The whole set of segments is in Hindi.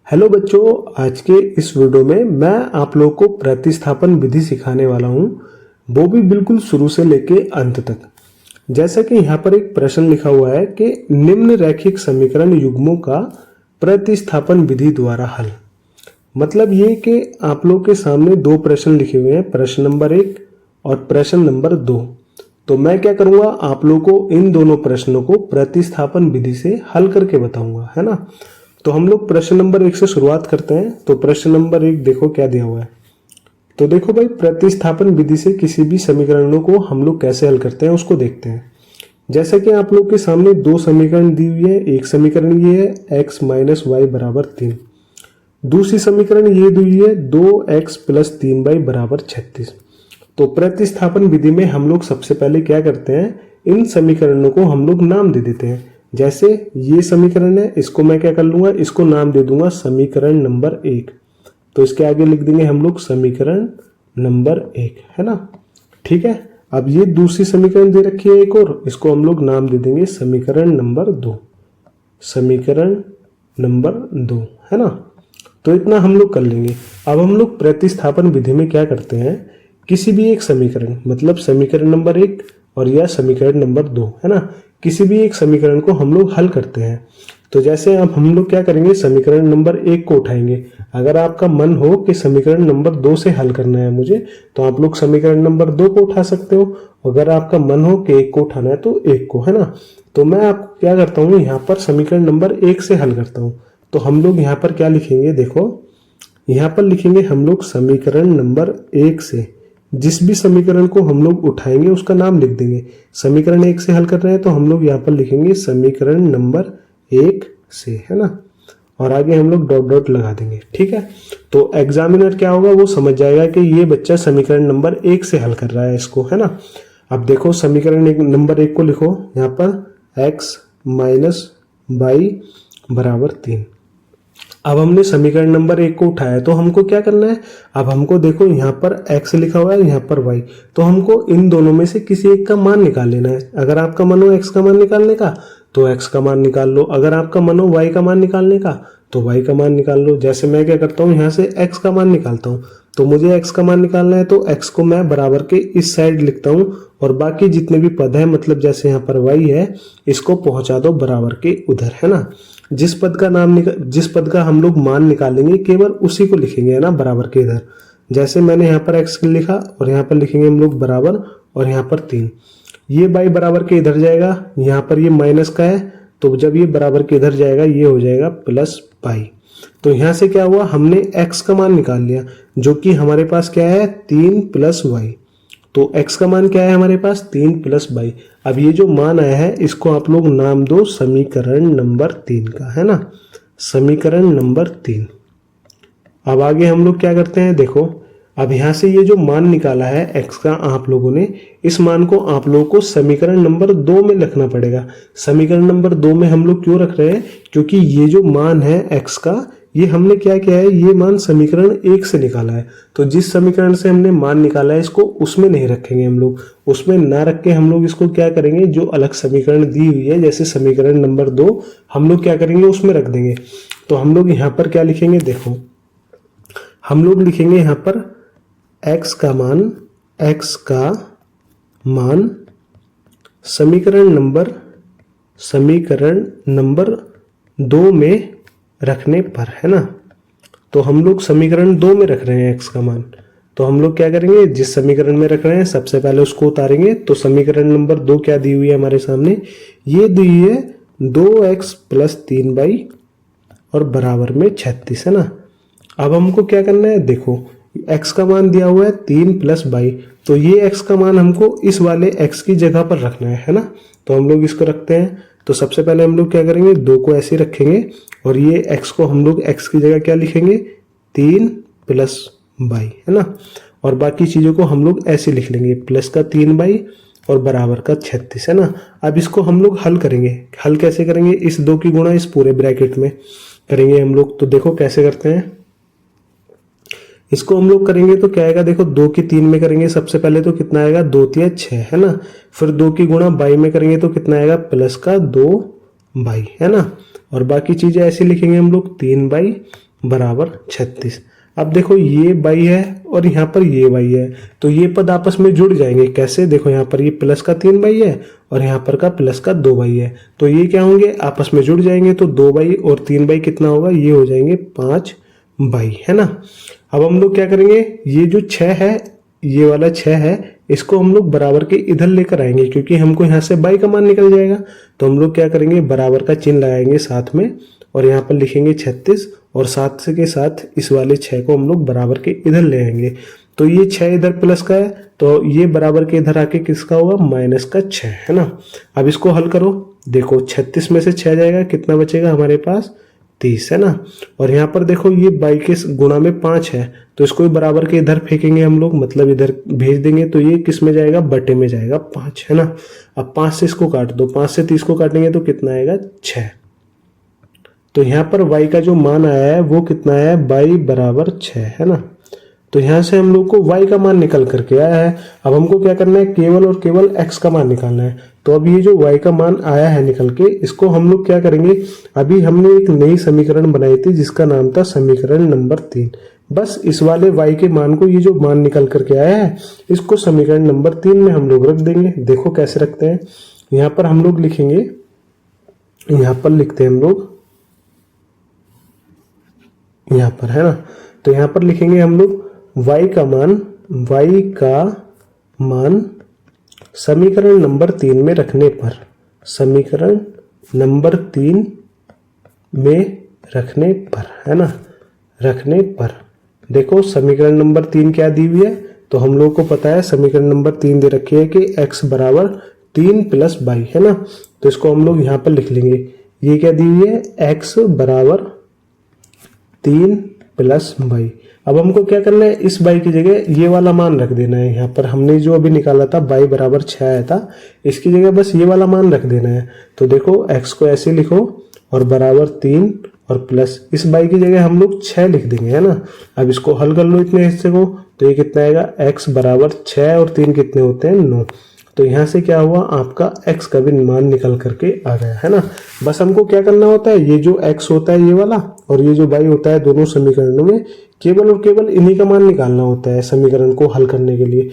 हेलो बच्चों, आज के इस वीडियो में मैं आप लोगों को प्रतिस्थापन विधि सिखाने वाला हूं, वो भी बिल्कुल शुरू से लेके अंत तक। जैसा कि यहाँ पर एक प्रश्न लिखा हुआ है कि निम्न रैखिक समीकरण युग्मों का प्रतिस्थापन विधि द्वारा हल। मतलब ये कि आप लोग के सामने दो प्रश्न लिखे हुए हैं, प्रश्न नंबर 1 और प्रश्न नंबर 2। तो मैं क्या करूंगा, आप लोगों को इन दोनों प्रश्नों को प्रतिस्थापन विधि से हल करके बताऊंगा, है ना। तो हम लोग प्रश्न नंबर 1 से शुरुआत करते हैं। तो प्रश्न नंबर 1 देखो क्या दिया हुआ है। तो देखो भाई, प्रतिस्थापन विधि से किसी भी समीकरणों को हम लोग कैसे हल करते हैं उसको देखते हैं। जैसा कि आप लोग के सामने दो समीकरण दी हुई है। एक समीकरण ये है x माइनस वाई बराबर 3, दूसरी समीकरण ये दी हुई है 2x प्लस 3y बराबर 36। तो प्रतिस्थापन विधि में हम लोग सबसे पहले क्या करते हैं, इन समीकरणों को हम लोग नाम दे देते हैं। जैसे ये समीकरण है, इसको मैं क्या कर लूंगा, इसको नाम दे दूंगा समीकरण नंबर 1। तो इसके आगे लिख देंगे हम लोग समीकरण नंबर 1, है ना। ठीक है। अब ये दूसरी समीकरण दे रखी है एक और, इसको हम लोग नाम दे देंगे समीकरण नंबर 2, समीकरण नंबर 2, है ना। तो इतना हम लोग कर लेंगे। अब हम लोग प्रतिस्थापन विधि में क्या करते हैं, किसी भी एक समीकरण, मतलब समीकरण नंबर 1 और या समीकरण नंबर 2, है ना, किसी भी एक समीकरण को हम लोग हल करते हैं। तो जैसे अब हम लोग क्या करेंगे, समीकरण नंबर 1 को उठाएंगे। अगर आपका मन हो कि समीकरण नंबर 2 से हल करना है मुझे, तो आप लोग समीकरण नंबर 2 को उठा सकते हो। अगर आपका मन हो कि 1 को उठाना है तो 1 को, है ना। तो मैं आपको क्या करता हूँ, यहाँ पर समीकरण नंबर 1 से हल करता हूँ। तो हम लोग यहाँ पर क्या लिखेंगे, देखो यहाँ पर लिखेंगे हम लोग समीकरण नंबर 1 से जिस भी समीकरण को हम लोग उठाएंगे उसका नाम लिख देंगे। समीकरण 1 से हल कर रहे हैं तो हम लोग यहाँ पर लिखेंगे समीकरण नंबर 1 से, है ना, और आगे हम लोग डॉट डॉट लगा देंगे। ठीक है। तो एग्जामिनर क्या होगा, वो समझ जाएगा कि ये बच्चा समीकरण नंबर 1 से हल कर रहा है इसको, है ना। अब देखो समीकरण नंबर 1 को लिखो यहाँ पर x माइनस वाई बराबर 3। अब हमने समीकरण नंबर 1 को उठाया तो हमको क्या करना है, अब हमको देखो यहाँ पर x लिखा हुआ है, यहाँ पर y, तो हमको इन दोनों में से किसी एक का मान निकाल लेना है। अगर आपका मन हो x का मान निकालने का तो x का मान निकाल लो, अगर आपका मन हो y का मान निकालने का तो y का मान निकाल लो। जैसे मैं क्या करता हूँ, यहाँ से x का मान निकालता हूँ। तो मुझे x का मान निकालना है तो x को मैं बराबर के इस साइड लिखता हूँ और बाकी जितने भी पद है, मतलब जैसे यहाँ पर y है, इसको पहुंचा दो बराबर के उधर, है ना। जिस पद का हम लोग मान निकालेंगे केवल उसी को लिखेंगे, है ना, बराबर के इधर। जैसे मैंने यहाँ पर x लिखा और यहाँ पर लिखेंगे हम लोग बराबर और यहाँ पर 3। ये y बराबर के इधर जाएगा, यहाँ पर ये माइनस का है, तो जब ये बराबर के इधर जाएगा ये हो जाएगा प्लस पाई। तो यहाँ से क्या हुआ, हमने x का मान निकाल लिया जो कि हमारे पास क्या है 3 प्लस वाई। तो x का मान क्या है हमारे पास 3 प्लस वाई। अब ये जो मान आया है इसको आप लोग नाम दो समीकरण नंबर 3 का, है ना, समीकरण नंबर 3। अब आगे हम लोग क्या करते हैं, देखो अब यहाँ से ये जो मान निकाला है x का आप लोगों ने, इस मान को आप लोगों को समीकरण नंबर 2 में रखना पड़ेगा। समीकरण नंबर 2 में हम लोग क्यों रख रहे हैं, क्योंकि ये जो मान है x का, ये हमने क्या किया है, ये मान समीकरण 1 से निकाला है। तो जिस समीकरण से हमने मान निकाला है इसको उसमें नहीं रखेंगे हम लोग, उसमें ना रख के हम लोग इसको क्या करेंगे, जो अलग समीकरण दी हुई है जैसे समीकरण नंबर 2, हम लोग क्या करेंगे उसमें रख देंगे। तो हम लोग यहाँ पर क्या लिखेंगे, देखो हम लोग लिखेंगे यहाँ पर x का मान समीकरण नंबर 2 में रखने पर, है ना। तो हम लोग समीकरण 2 में रख रहे हैं x का मान। तो हम लोग क्या करेंगे, जिस समीकरण में रख रहे हैं सबसे पहले उसको उतारेंगे। तो समीकरण नंबर 2 क्या दी हुई है हमारे सामने, ये दी हुई है 2x प्लस 3y और बराबर में 36, है ना। अब हमको क्या करना है, देखो x का मान दिया हुआ है 3 प्लस वाई, तो ये x का मान हमको इस वाले x की जगह पर रखना है ना। तो हम लोग इसको रखते हैं। तो सबसे पहले हम लोग क्या करेंगे, 2 को ऐसे रखेंगे और ये x को हम लोग x की जगह क्या लिखेंगे, 3 प्लस वाई, है ना। और बाकी चीज़ों को हम लोग ऐसे लिख लेंगे, प्लस का 3y और बराबर का 36, है ना। अब इसको हम लोग हल करेंगे। हल कैसे करेंगे, इस 2 की गुणा इस पूरे ब्रैकेट में करेंगे हम लोग। तो देखो कैसे करते हैं, इसको हम लोग करेंगे तो क्या आएगा, देखो 2 की 3 में करेंगे सबसे पहले तो कितना आएगा 2 3 6, है ना। फिर 2 की गुणा बाई में करेंगे तो कितना आएगा प्लस का 2 बाई, है ना। और बाकी चीजें ऐसे लिखेंगे हम लोग 3 बाई बराबर 36। अब देखो ये y है और यहाँ पर ये y है, तो ये पद आपस में जुड़ जाएंगे। कैसे? देखो यहाँ पर ये प्लस का 3y है और यहाँ पर का प्लस का 2y है, तो ये क्या होंगे? आपस में जुड़ जाएंगे। तो 2y और 3y कितना होगा? ये हो जाएंगे 5y, है ना। अब हम लोग क्या करेंगे? ये जो 6 है, ये वाला 6 है, इसको हम लोग बराबर के इधर लेकर आएंगे, क्योंकि हमको यहाँ से y का मान निकल जाएगा। तो हम लोग क्या करेंगे? बराबर का चिन्ह लगाएंगे साथ में और यहाँ पर लिखेंगे 36 और साथ के साथ इस वाले 6 को हम लोग बराबर के इधर ले आएंगे। तो ये 6 इधर प्लस का है, तो ये बराबर के इधर आके किसका होगा? माइनस का 6, है ना। अब इसको हल करो, देखो 36 में से 6 जाएगा, कितना बचेगा हमारे पास? 30, है ना। और यहाँ पर देखो ये y के गुणा में 5 है, तो इसको भी बराबर के इधर फेंकेंगे हम लोग, मतलब इधर भेज देंगे। तो ये किस में जाएगा? बटे में जाएगा 5, है ना। अब 5 से इसको काट दो, 5 से 30 को काटेंगे तो कितना आएगा? 6। तो यहाँ पर y का जो मान आया है वो कितना है? y बराबर 6, है ना। तो यहाँ से हम लोग को y का मान निकल करके आया है। अब हमको क्या करना है? केवल और केवल x का मान निकालना है। तो अब ये जो y का मान आया है निकल के, इसको हम लोग क्या करेंगे? अभी हमने एक नई समीकरण बनाई थी जिसका नाम था समीकरण नंबर 3। बस इस वाले y के मान को, ये जो मान निकल करके आया है, इसको समीकरण नंबर 3 में हम लोग रख देंगे। देखो कैसे रखते हैं। यहाँ पर हम लोग लिखेंगे, यहाँ पर लिखते हैं हम लोग, यहाँ पर, है ना। तो यहाँ पर लिखेंगे हम लोग y का मान समीकरण नंबर 3 में रखने पर, समीकरण नंबर 3 में रखने पर, है ना, रखने पर। देखो समीकरण नंबर 3 क्या दी हुई है? तो हम लोग को पता है समीकरण नंबर 3 दे रखी है कि x बराबर 3 प्लस y, है ना। तो इसको हम लोग यहाँ पर लिख लेंगे। ये क्या दी हुई है? x बराबर 3 प्लस y। अब हमको क्या करना है? इस y की जगह ये वाला मान रख देना है। यहाँ पर हमने जो अभी निकाला था y बराबर 6 आया था, इसकी जगह बस ये वाला मान रख देना है। तो देखो x को ऐसे लिखो और बराबर 3 और प्लस इस y की जगह हम लोग 6 लिख देंगे, है ना। अब इसको हल कर लो इतने हिस्से को, तो ये कितना आएगा? x बराबर 6 और 3 कितने होते हैं? 9। तो यहाँ से क्या हुआ? आपका x का भी मान निकल करके आ गया, है ना। बस हमको क्या करना होता है? ये जो x होता है ये वाला और ये जो y होता है, दोनों समीकरणों में केवल और केवल इन्हीं का मान निकालना होता है समीकरण को हल करने के लिए।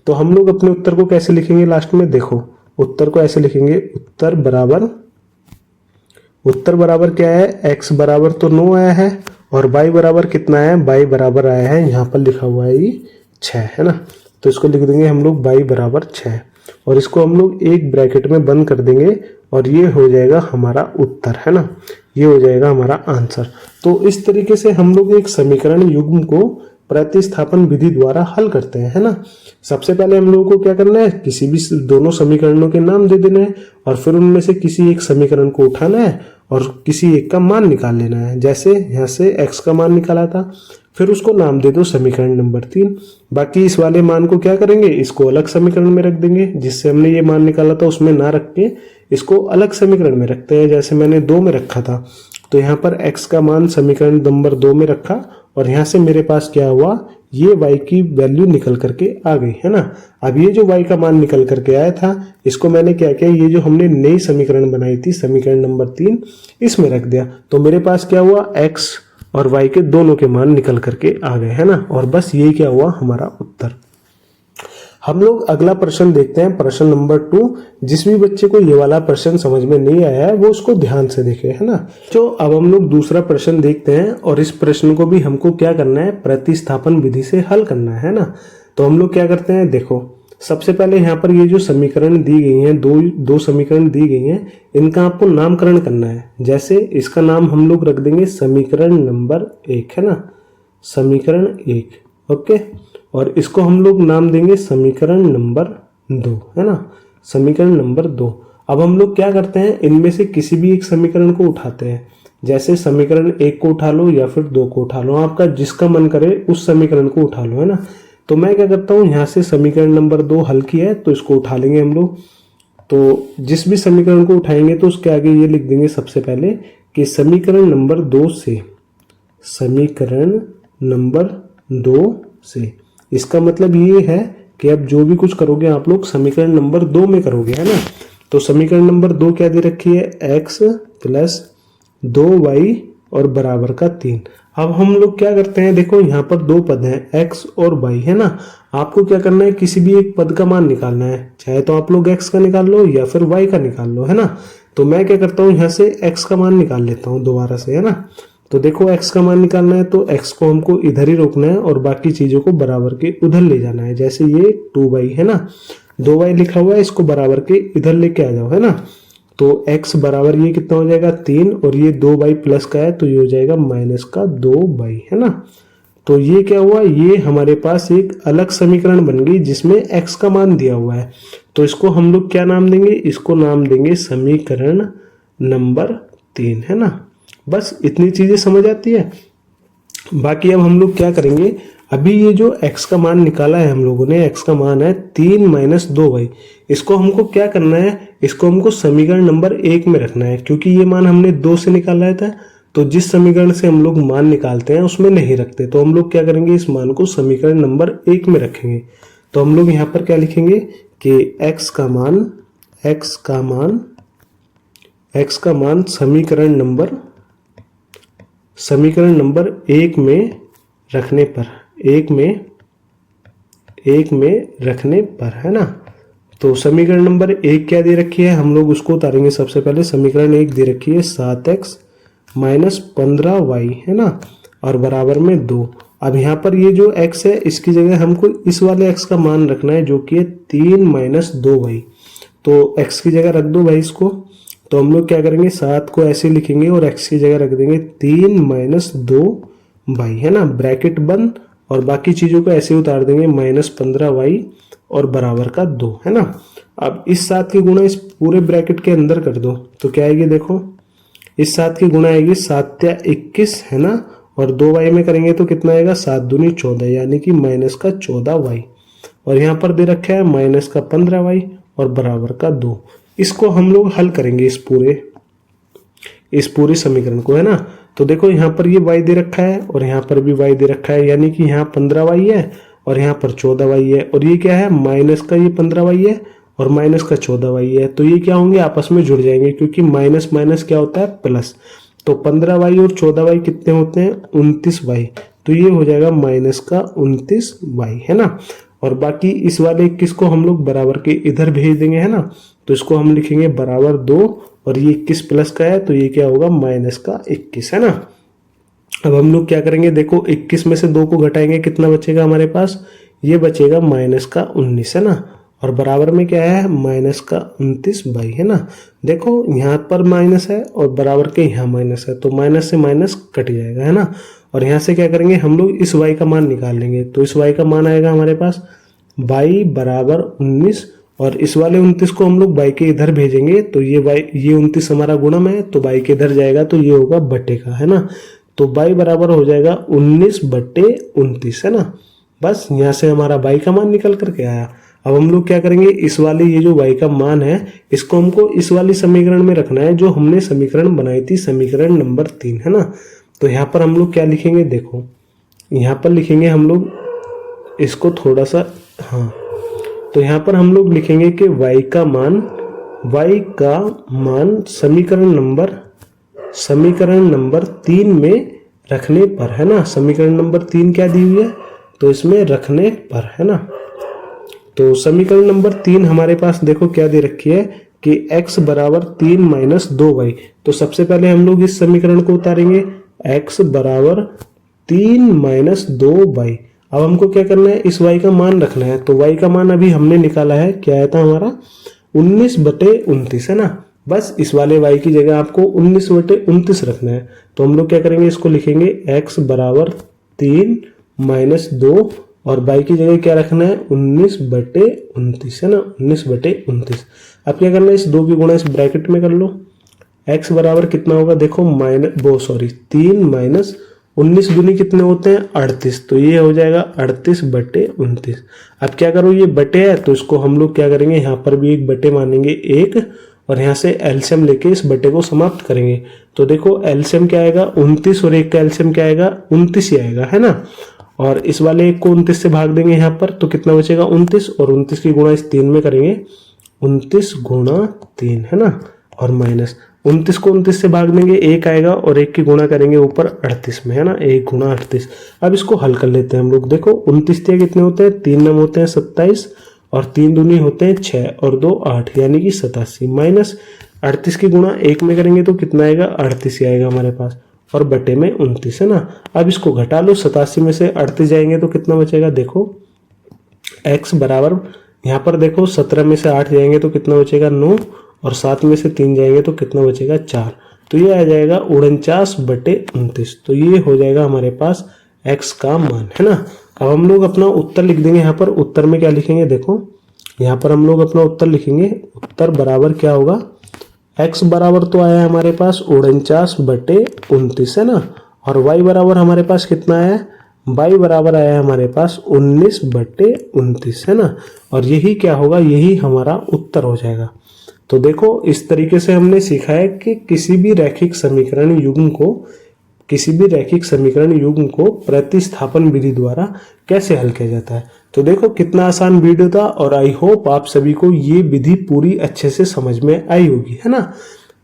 तो हम लोग अपने उत्तर को कैसे लिखेंगे लास्ट में? देखो उत्तर को ऐसे लिखेंगे, उत्तर बराबर क्या है? x बराबर तो 9 आया है और y बराबर कितना है? y बराबर आया है, यहाँ पर लिखा हुआ है ये 6, है ना। तो इसको लिख देंगे हम लोग y बराबर 6 और इसको हम लोग एक ब्रैकेट में बंद कर देंगे और ये हो जाएगा हमारा उत्तर, है ना। ये हो जाएगा हमारा आंसर। तो इस तरीके से हम लोग एक समीकरण युग्म को प्रतिस्थापन विधि द्वारा हल करते हैं, है ना। सबसे पहले हम लोगों को क्या करना है? किसी भी दोनों समीकरणों के नाम दे देना है और फिर उनमें से किसी एक समीकरण को उठाना है और किसी एक का मान निकाल लेना है। जैसे यहाँ से x का मान निकाला था, फिर उसको नाम दे दो समीकरण नंबर 3। बाकी इस वाले मान को क्या करेंगे? इसको अलग समीकरण में रख देंगे, जिससे हमने ये मान निकाला था उसमें ना रख के इसको अलग समीकरण में रखते हैं, जैसे मैंने 2 में रखा था। तो यहाँ पर x का मान समीकरण नंबर 2 में रखा और यहाँ से मेरे पास क्या हुआ? ये y की वैल्यू निकल करके आ गई, है ना। अब ये जो y का मान निकल करके आया था, इसको मैंने क्या किया? ये जो हमने नई समीकरण बनाई थी समीकरण नंबर 3, इसमें रख दिया। तो मेरे पास क्या हुआ? x और y के दोनों के मान निकल करके आ गए, है ना। और बस ये क्या हुआ? हमारा उत्तर। हम लोग अगला प्रश्न देखते हैं, प्रश्न नंबर 2। जिस भी बच्चे को ये वाला प्रश्न समझ में नहीं आया है वो उसको ध्यान से देखे, है ना। तो अब हम लोग दूसरा प्रश्न देखते हैं और इस प्रश्न को भी हमको क्या करना है? प्रतिस्थापन विधि से हल करना है ना। तो हम लोग क्या करते हैं? देखो सबसे पहले यहाँ पर ये जो समीकरण दी गई हैं, दो समीकरण दी गई हैं, इनका आपको नामकरण करना है। जैसे इसका नाम हम लोग रख देंगे समीकरण नंबर 1, है ना, समीकरण 1, ओके। और इसको हम लोग नाम देंगे समीकरण नंबर 2, है ना, समीकरण नंबर 2। अब हम लोग क्या करते हैं? इनमें से किसी भी एक समीकरण को उठाते हैं। जैसे समीकरण 1 को उठा लो या फिर 2 को उठा लो, आपका जिसका मन करे उस समीकरण को उठा लो, है ना। तो मैं क्या करता हूँ, यहाँ से समीकरण नंबर 2 हल किया है तो इसको उठा लेंगे हम लोग। तो जिस भी समीकरण को उठाएंगे तो उसके आगे ये लिख देंगे सबसे पहले कि समीकरण नंबर 2 से, समीकरण नंबर 2 से। इसका मतलब ये है कि अब जो भी कुछ करोगे आप लोग समीकरण नंबर 2 में करोगे, है ना। तो समीकरण नंबर 2 क्या दे रखी है? x प्लस 2y और बराबर का 3। अब हम लोग क्या करते हैं, देखो यहाँ पर दो पद हैं x और y है ना। आपको क्या करना है, किसी भी एक पद का मान निकालना है, चाहे तो आप लोग x का निकाल लो या फिर y का निकाल लो, है ना। तो मैं क्या करता हूँ, यहाँ से x का मान निकाल लेता हूँ दोबारा से, है ना। तो देखो x का मान निकालना है तो x को हमको इधर ही रोकना है और बाकी चीजों को बराबर के उधर ले जाना है। जैसे ये 2y है ना, 2y लिखा हुआ है, इसको बराबर के इधर लेके आ जाओ, है ना। तो x बराबर ये कितना हो जाएगा 3 और ये 2y प्लस का है तो ये हो जाएगा माइनस का 2y, है ना। तो ये क्या हुआ, ये हमारे पास एक अलग समीकरण बन गई जिसमें x का मान दिया हुआ है। तो इसको हम लोग क्या नाम देंगे, इसको नाम देंगे समीकरण नंबर 3, है ना। बस इतनी चीजें समझ आती है। बाकी अब हम लोग क्या करेंगे, अभी ये जो x का मान निकाला है हम लोगों ने, x का मान है 3 माइनस 2y। इसको हमको क्या करना है, इसको हमको समीकरण नंबर 1 में रखना है, क्योंकि ये मान हमने 2 से निकाला था। तो जिस समीकरण से हम लोग मान निकालते हैं उसमें नहीं रखते, तो हम लोग क्या करेंगे, इस मान को समीकरण नंबर 1 में रखेंगे। तो हम लोग यहाँ पर क्या लिखेंगे कि x का मान समीकरण नंबर 1 में रखने पर, एक में रखने पर, है ना। तो समीकरण नंबर 1 क्या दे रखी है, हम लोग उसको उतारेंगे। सबसे पहले समीकरण 1 दे रखी है 7x माइनस 15y, है ना, और बराबर में 2। अब यहाँ पर ये जो x है इसकी जगह हमको इस वाले x का मान रखना है जो कि है 3 माइनस 2y। तो x की जगह रख दो भाई इसको। तो हम लोग क्या करेंगे, 7 को ऐसे लिखेंगे और x की जगह रख देंगे 3 माइनस 2y, है ना, ब्रैकेट बंद, और बाकी चीजों को ऐसे उतार देंगे माइनस 15y और बराबर का 2, है ना। अब इस 7 की गुणा इस पूरे ब्रैकेट के अंदर कर दो तो क्या आएगी, देखो इस 7 की गुणा आएगी 7 या 21, है ना, और 2y में करेंगे तो कितना आएगा, 7 दूनी 14, यानी कि माइनस का 14y। और यहाँ पर दे रखा है माइनस का 15y और बराबर का 2। इसको हम लोग हल करेंगे इस पूरे समीकरण को, है ना। तो देखो यहाँ पर ये y दे रखा है और यहाँ पर भी y दे रखा है, यानी कि यहाँ 15y है और यहाँ पर 14y है, और ये क्या है, माइनस का ये 15y है और माइनस का 14y है। तो ये क्या होंगे, आपस में जुड़ जाएंगे, क्योंकि माइनस माइनस क्या होता है, प्लस। तो 15y और 14y कितने होते हैं, 29y। तो ये हो जाएगा माइनस का 29y, है ना। और बाकी इस वाले 21 को हम लोग बराबर के इधर भेज देंगे, है ना। तो इसको हम लिखेंगे बराबर 2 और ये 21 प्लस का है तो ये क्या होगा, माइनस का 21, है ना। अब हम लोग क्या करेंगे, देखो 21 में से 2 को घटाएंगे, कितना बचेगा हमारे पास, ये बचेगा माइनस का 19, है ना, और बराबर में क्या है, माइनस का 29y, है ना। देखो यहाँ पर माइनस है और बराबर के यहाँ माइनस है, तो माइनस से माइनस कट जाएगा, है ना। और यहाँ से क्या करेंगे, हम लोग इस y का मान निकाल लेंगे। तो इस y का मान आएगा हमारे पास y बराबर 19, और इस वाले 29 को हम लोग y के इधर भेजेंगे तो ये 29 हमारा गुणम है, तो y के इधर जाएगा तो ये होगा बटे का, है ना। तो y बराबर हो जाएगा 19/29, है ना। बस यहाँ से हमारा y का मान निकल करके आया। अब हम लोग क्या करेंगे, इस वाले ये जो y का मान है इसको हमको इस वाली समीकरण में रखना है जो हमने समीकरण बनाई थी, समीकरण नंबर 3, है ना। तो यहाँ पर हम लोग क्या लिखेंगे, देखो यहाँ पर लिखेंगे हम लोग इसको थोड़ा सा, हाँ, तो यहाँ पर हम लोग लिखेंगे कि y का मान समीकरण नंबर 3 में रखने पर, है ना। समीकरण नंबर 3 क्या दी हुई है, तो इसमें रखने पर, है ना। तो समीकरण नंबर 3 हमारे पास देखो क्या दे रखी है कि x बराबर 3 माइनस 2y। तो सबसे पहले हम लोग इस समीकरण को उतारेंगे, x बराबर 3 माइनस 2y। अब हमको क्या करना है, इस y का मान रखना है। तो y का मान अभी हमने निकाला है, क्या आया था हमारा 19/29, है ना। बस इस वाले y की जगह आपको 19/29 रखना है। तो हम लोग क्या करेंगे, इसको लिखेंगे x बराबर 3 माइनस 2 और y की जगह क्या रखना है, 19/29, है ना, 19/29। अब क्या करना है, इस 2 की गुणा इस ब्रैकेट में कर लो। x बराबर कितना होगा, देखो 3 माइनस 19 दूनी कितने होते हैं, 38। तो ये हो जाएगा 38/29। अब क्या करो, ये बटे है तो इसको हम लोग क्या करेंगे, यहाँ पर भी एक बटे मानेंगे 1, और यहाँ से एलसीएम लेके इस बटे को समाप्त करेंगे। तो देखो एलसीएम क्या आएगा, 29, और 1 का एलसीएम क्या आएगा, 29 ही आएगा, है ना। और इस वाले 1 को 29 से भाग देंगे यहाँ पर, तो कितना बचेगा 29, और 29 की गुणा इस 3 में करेंगे, 29 गुणा 3, है ना, और माइनस 29 को 29 से भाग देंगे, 1 आएगा और 1 की गुणा करेंगे ऊपर 38 में, है ना, 1 गुणा 38। अब इसको हल कर लेते हैं हम लोग। देखो 29 कितने होते हैं, 3 नम होते हैं 27 और 3 दूनी होते हैं 6 और 2 8 यानी कि 87 माइनस 38 की गुणा 1 में करेंगे तो कितना आएगा, 38 ही आएगा हमारे पास और बटे में 29, है ना। अब इसको घटा लो, 87 में से 38 जाएंगे तो कितना बचेगा, देखो x बराबर, यहाँ पर देखो 17 में से 8 जाएंगे तो कितना बचेगा 9 और 7 में से 3 जाएंगे तो कितना बचेगा 4। तो ये आ जाएगा 49/29। तो ये हो जाएगा हमारे पास x का मान, है ना। अब हम लोग अपना उत्तर लिख देंगे। यहाँ पर उत्तर में क्या लिखेंगे, देखो यहाँ पर हम लोग अपना उत्तर लिखेंगे। उत्तर बराबर क्या होगा, x बराबर तो आया हमारे पास 49/29, है ना। और y बराबर हमारे पास कितना आया, y बराबर आया हमारे पास 19/29, है ना। और यही क्या होगा, यही हमारा उत्तर हो जाएगा। तो देखो इस तरीके से हमने सीखा है कि किसी भी रैखिक समीकरण युग्म को प्रतिस्थापन विधि द्वारा कैसे हल किया जाता है। तो देखो कितना आसान वीडियो था और आई होप आप सभी को ये विधि पूरी अच्छे से समझ में आई होगी, है ना।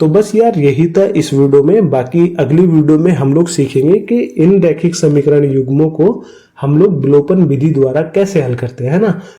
तो बस यार यही था इस वीडियो में। बाकी अगली वीडियो में हम लोग सीखेंगे कि इन रैखिक समीकरण युग्मों को हम लोग विलोपन विधि द्वारा कैसे हल करते हैं, है ना।